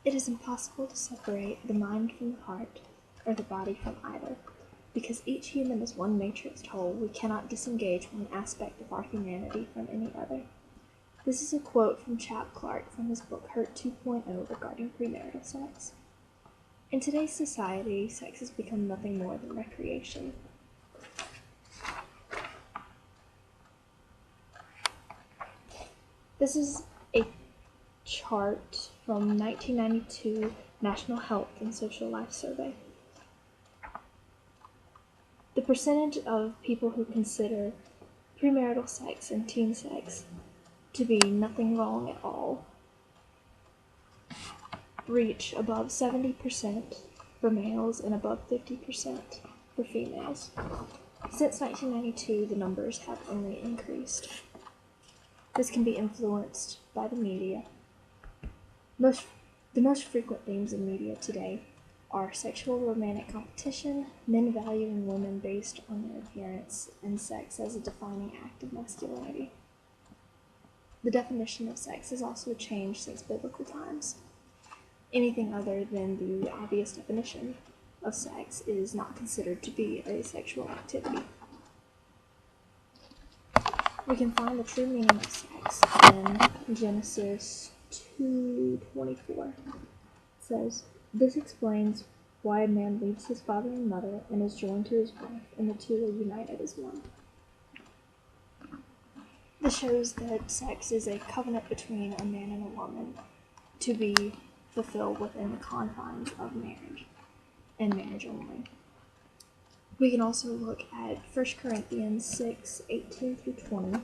It is impossible to separate the mind from the heart, or the body from either. Because each human is one matrixed whole, we cannot disengage one aspect of our humanity from any other. This is a quote from Chap Clark from his book Hurt 2.0 regarding premarital sex. In today's society, sex has become nothing more than recreation. This is a chart from 1992 National Health and Social Life Survey. The percentage of people who consider premarital sex and teen sex to be nothing wrong at all reach above 70% for males and above 50% for females. Since 1992, the numbers have only increased. This can be influenced by the media. The most frequent themes in media today are sexual romantic competition, men valuing women based on their appearance, and sex as a defining act of masculinity. The definition of sex has also changed since biblical times. Anything other than the obvious definition of sex is not considered to be a sexual activity. We can find the true meaning of sex in Genesis 2:24. It says, "This explains why a man leaves his father and mother and is joined to his wife, and the two are united as one." This shows that sex is a covenant between a man and a woman to be fulfilled within the confines of marriage, and marriage only. We can also look at 1 Corinthians 6:18-20,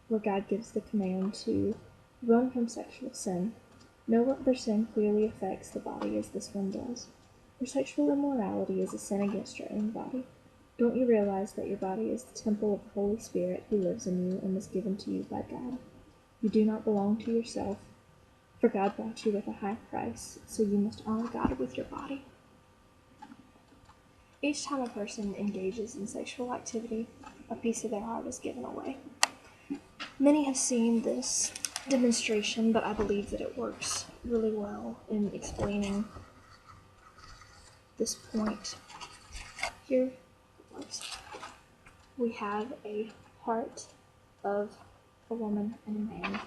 where God gives the command to run from sexual sin. No other sin clearly affects the body as this one does. For sexual immorality is a sin against your own body. Don't you realize that your body is the temple of the Holy Spirit who lives in you and was given to you by God? You do not belong to yourself, for God bought you with a high price, so you must honor God with your body. Each time a person engages in sexual activity, a piece of their heart is given away. Many have seen this demonstration, but I believe that it works really well in explaining this point. Here we have a heart of a woman and a man.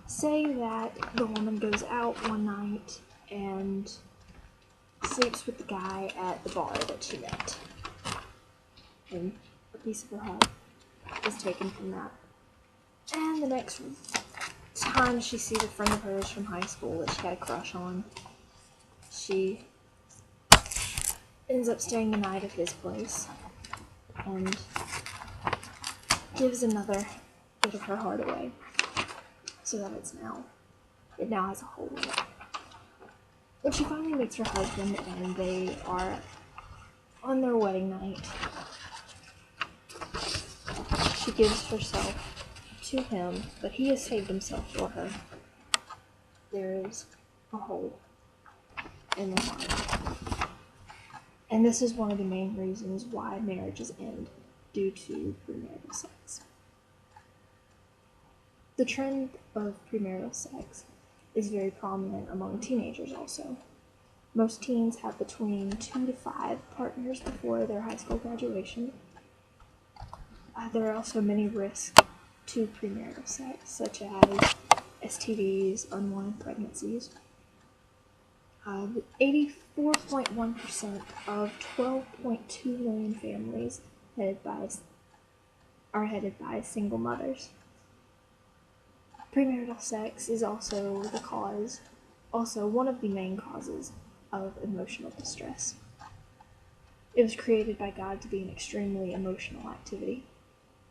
Say that the woman goes out one night and sleeps with the guy at the bar that she met, and a piece of her heart is taken from that. And the next time she sees a friend of hers from high school that she had a crush on, she ends up staying the night at his place and gives another bit of her heart away, so that it now has a hole in it. When she finally meets her husband and they are on their wedding night, she gives herself to him, but he has saved himself for her. There is a hole in the heart. And this is one of the main reasons why marriages end, due to premarital sex. The trend of premarital sex is very prominent among teenagers also. Most teens have between 2 to 5 partners before their high school graduation. There are also many risks to premarital sex, such as STDs, unwanted pregnancies. 84.1% of 12.2 million families are headed by single mothers. Premarital sex is also one of the main causes of emotional distress. It was created by God to be an extremely emotional activity,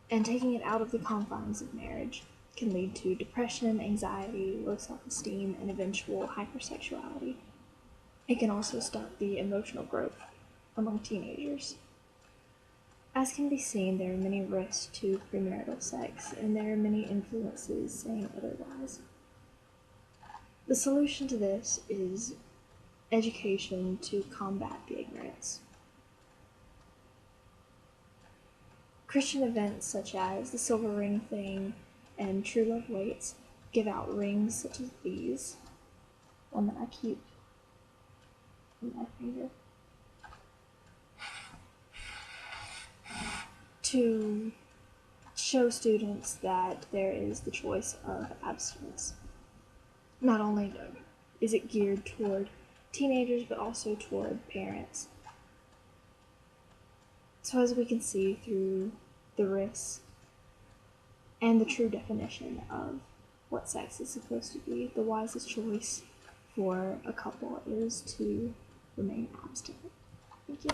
and taking it out of the confines of marriage can lead to depression, anxiety, low self-esteem, and eventual hypersexuality. It can also stunt the emotional growth among teenagers. As can be seen, there are many risks to premarital sex, and there are many influences saying otherwise. The solution to this is education to combat the ignorance. Christian events such as the Silver Ring Thing and True Love Waits give out rings such as these, one that I keep in my finger, to show students that there is the choice of abstinence. Not only is it geared toward teenagers, but also toward parents. So as we can see through the risks and the true definition of what sex is supposed to be, the wisest choice for a couple is to remain abstinent. Thank you.